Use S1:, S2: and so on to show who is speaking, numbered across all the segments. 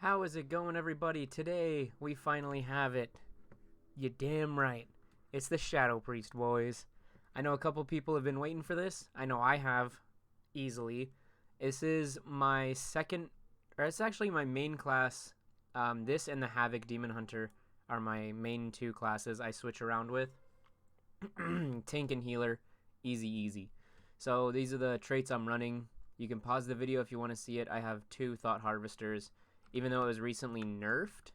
S1: How is it going, everybody? Today, we finally have it. You damn right. It's the Shadow Priest, boys. I know a couple people have been waiting for this. I know I have, easily. This is my second, or it's actually my main class. This and the Havoc Demon Hunter are my main two classes I switch around with. Tank and Healer, easy, easy. So these are the traits I'm running. You can pause the video if you want to see it. I have two Thought Harvesters, even though it was recently nerfed.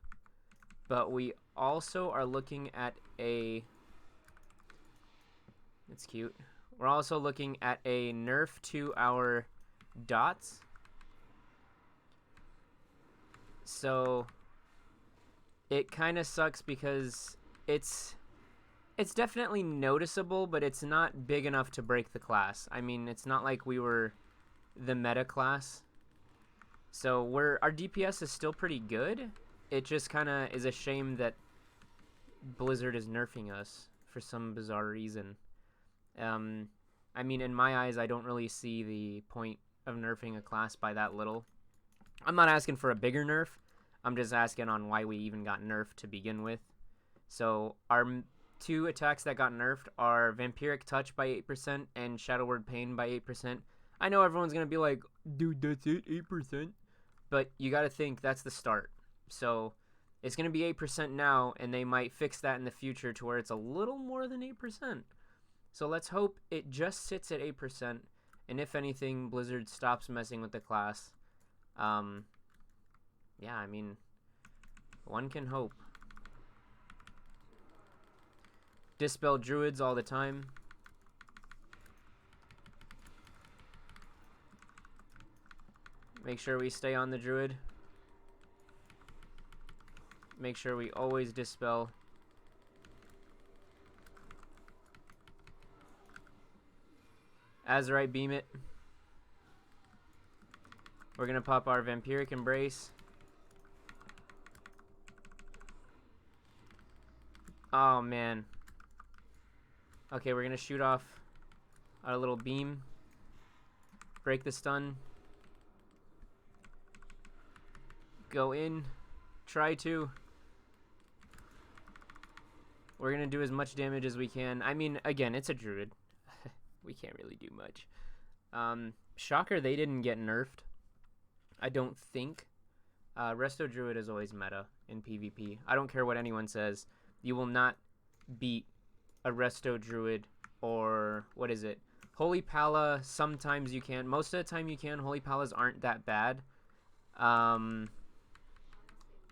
S1: But we also are looking at a... It's cute. We're also looking at a nerf to our dots. So it kind of sucks because it's definitely noticeable, but it's not big enough to break the class. I mean, it's not like we were the meta class. So our DPS is still pretty good. It just kind of is a shame that Blizzard is nerfing us for some bizarre reason. I mean, in my eyes, I don't really see the point of nerfing a class by that little. I'm not asking for a bigger nerf. I'm just asking on why we even got nerfed to begin with. So our two attacks that got nerfed are Vampiric Touch by 8% and Shadow Word Pain by 8%. I know everyone's going to be like, dude, that's it, 8%. But you got to think that's the start. So it's going to be 8% now, and they might fix that in the future to where it's a little more than 8%. So let's hope it just sits at 8%, and if anything, Blizzard stops messing with the class. Yeah, I mean, one can hope. Dispel Druids all the time. Make sure we stay on the Druid. Make sure we always dispel. Azurite Beam it. We're going to pop our Vampiric Embrace. Oh, man. Okay, we're going to shoot off our little beam. Break the stun. Go in. Try to. We're going to do as much damage as we can. I mean, again, it's a Druid. We can't really do much. Shocker, they didn't get nerfed. I don't think. Resto Druid is always meta in PvP. I don't care what anyone says. You will not beat a Resto Druid or, what is it? Holy Pala, sometimes you can. Most of the time you can. Holy Palas aren't that bad.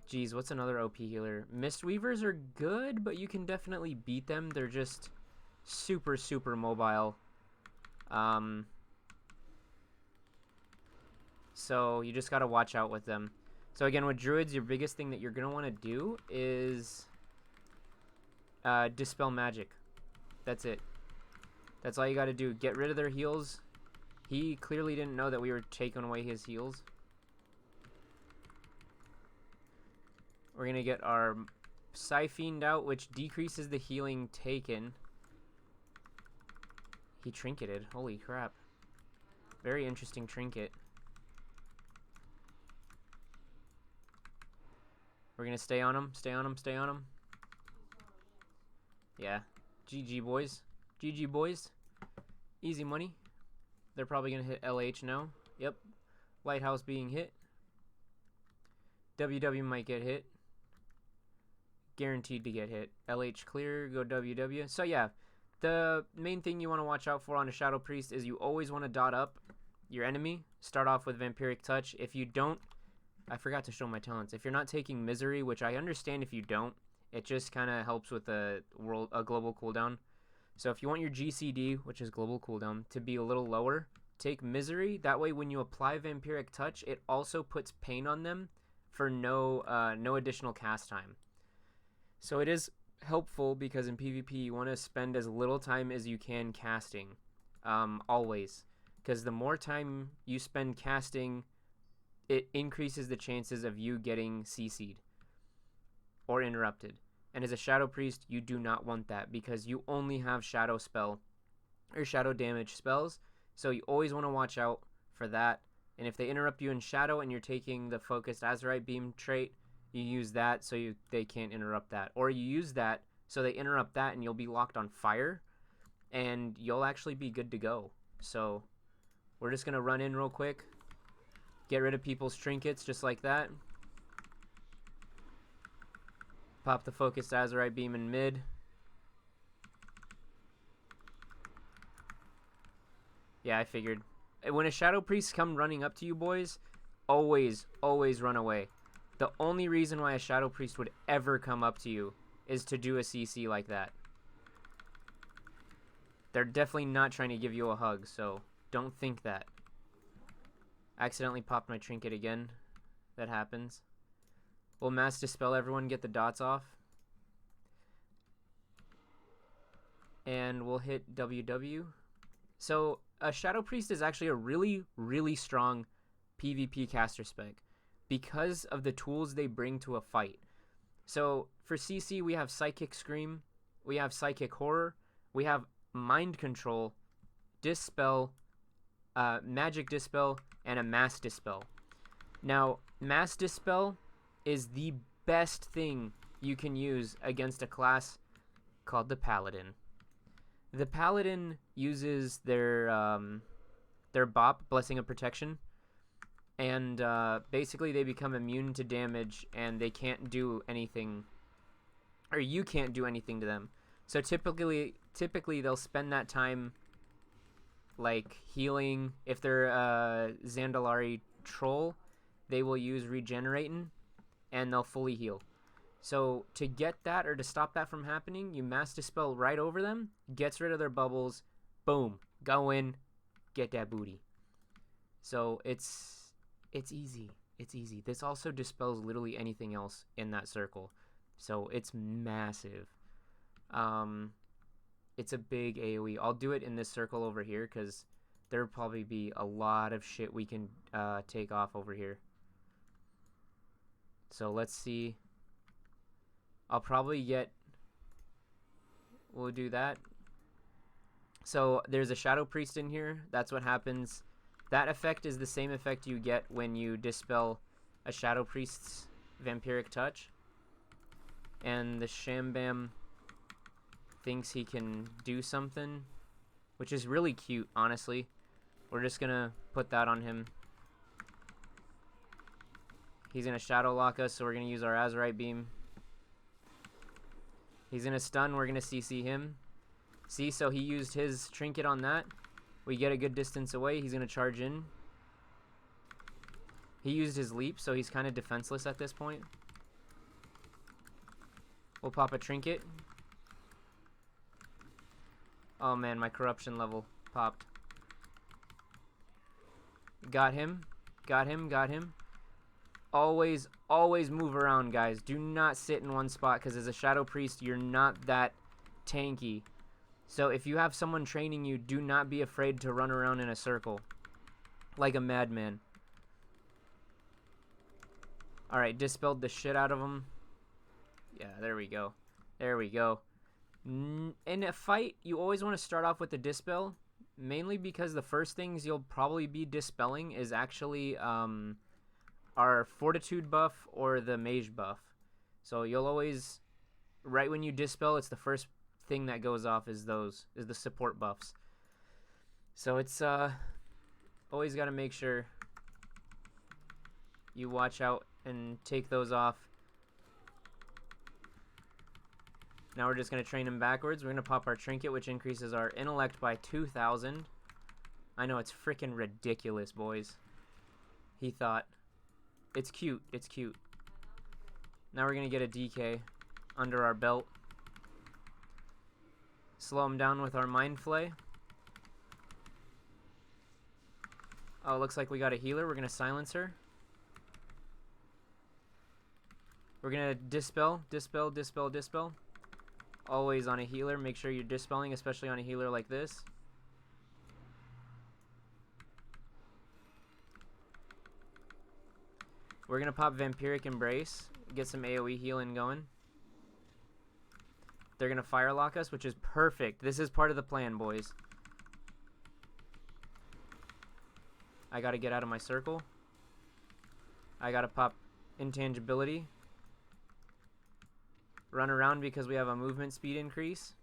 S1: Geez, what's another OP healer? Mistweavers are good, but you can definitely beat them. They're just super, super mobile. So you just gotta watch out with them. So again, with Druids, your biggest thing that you're gonna want to do is dispel magic. That's it. That's all you gotta do. Get rid of their heals. He clearly didn't know that we were taking away his heals. We're gonna get our Psyfiend out, which decreases the healing taken. He trinketed. Holy crap. Very interesting trinket. We're gonna stay on him, stay on him, stay on him. Yeah. GG, boys. GG, boys. Easy money. They're probably gonna hit LH now. Yep. Lighthouse being hit. WW might get hit. Guaranteed to get hit. LH clear, go WW. So yeah, the main thing you want to watch out for on a Shadow Priest is you always want to dot up your enemy. Start off with Vampiric Touch. If you don't, I forgot to show my talents. If you're not taking Misery, which I understand if you don't, it just kind of helps with a global cooldown. So if you want your GCD, which is global cooldown, to be a little lower, take Misery. That way when you apply Vampiric Touch, it also puts pain on them for no additional cast time. So it is helpful because in PvP you want to spend as little time as you can casting, always, because the more time you spend casting, it increases the chances of you getting CC'd or interrupted. And as a Shadow Priest, you do not want that because you only have Shadow Spell or Shadow Damage spells, so you always want to watch out for that. And if they interrupt you in shadow and you're taking the focused Azurite Beam trait, you use that so they can't interrupt that. Or you use that so they interrupt that and you'll be locked on fire and you'll actually be good to go. So we're just going to run in real quick, get rid of people's trinkets just like that. Pop the focused Azurite Beam in mid. Yeah, I figured. When a Shadow Priest come running up to you, boys, always run away. The only reason why a Shadow Priest would ever come up to you is to do a CC like that. They're definitely not trying to give you a hug, so don't think that. Accidentally popped my trinket again. That happens. We'll mass dispel everyone, get the dots off. And we'll hit WW. So a Shadow Priest is actually a really strong PvP caster spec because of the tools they bring to a fight. So for CC, we have Psychic Scream, we have Psychic Horror, we have Mind Control, Dispel, Magic Dispel, and a Mass Dispel. Now, Mass Dispel is the best thing you can use against a class called the Paladin. The Paladin uses their BOP, Blessing of Protection, and basically they become immune to damage and they can't do anything, or you can't do anything to them. So typically they'll spend that time like healing. If they're a Zandalari troll, they will use Regenerating and they'll fully heal. So to get that or to stop that from happening, you Mass Dispel right over them, gets rid of their bubbles, boom, go in, get that booty. So it's easy. It's easy. This also dispels literally anything else in that circle. So it's massive. It's a big AoE. I'll do it in this circle over here because there'll probably be a lot of shit we can take off over here. So let's see. I'll probably we'll do that. So there's a Shadow Priest in here. That's what happens. That effect is the same effect you get when you dispel a Shadow Priest's Vampiric Touch. And the Shambam thinks he can do something, which is really cute, honestly. We're just gonna put that on him. He's gonna Shadow Lock us, so we're gonna use our Azurite Beam. He's gonna stun, we're gonna CC him. See, so he used his trinket on that. We get a good distance away, he's gonna charge in. He used his leap, so he's kind of defenseless at this point. We'll pop a trinket. Oh man, my corruption level popped. Got him. Got him, got him. Always move around, guys. Do not sit in one spot, because as a Shadow Priest, you're not that tanky. So if you have someone training you, do not be afraid to run around in a circle like a madman. Alright, dispelled the shit out of him. Yeah, there we go. There we go. In a fight, you always want to start off with the dispel, mainly because the first things you'll probably be dispelling is actually our Fortitude buff or the Mage buff. So you'll always, right when you dispel, it's the first thing that goes off is the support buffs. So it's always got to make sure you watch out and take those off. Now we're just going to train him backwards. We're going to pop our trinket, which increases our intellect by 2,000. I know, it's freaking ridiculous, boys. He thought. It's cute. It's cute. Now we're going to get a DK under our belt. Slow him down with our Mind Flay. Oh, looks like we got a healer. We're going to silence her. We're going to dispel, dispel, dispel, dispel. Always on a healer. Make sure you're dispelling, especially on a healer like this. We're going to pop Vampiric Embrace. Get some AoE healing going. They're going to fire lock us, which is perfect. This is part of the plan, boys. I gotta get out of my circle. I gotta pop intangibility. Run around because we have a movement speed increase.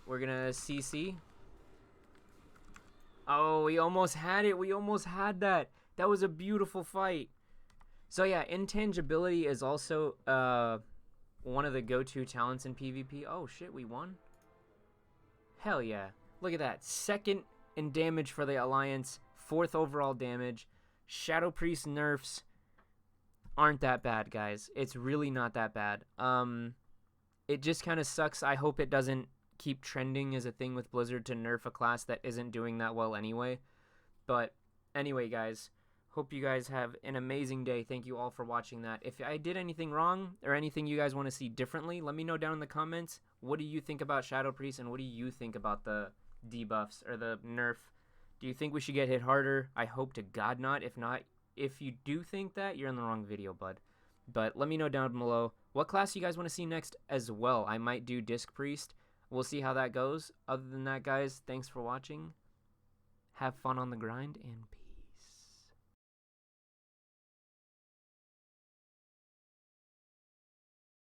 S1: We're gonna CC. Oh, we almost had it. We almost had that. That was a beautiful fight. So yeah, intangibility is also one of the go-to talents in PvP. Oh shit, we won? Hell yeah. Look at that. Second in damage for the Alliance. 4th overall damage. Shadow Priest nerfs aren't that bad, guys. It's really not that bad. It just kind of sucks. I hope it doesn't keep trending as a thing with Blizzard to nerf a class that isn't doing that well anyway. But anyway, guys, hope you guys have an amazing day. Thank you all for watching that. If I did anything wrong or anything you guys want to see differently, let me know down in the comments. What do you think about Shadow Priest, and what do you think about the debuffs or the nerf? Do you think we should get hit harder? I hope to God not. If not, if you do think that, you're in the wrong video, bud. But let me know down below what class you guys want to see next as well. I might do Disc Priest. We'll see how that goes. Other than that, guys, thanks for watching. Have fun on the grind, and peace.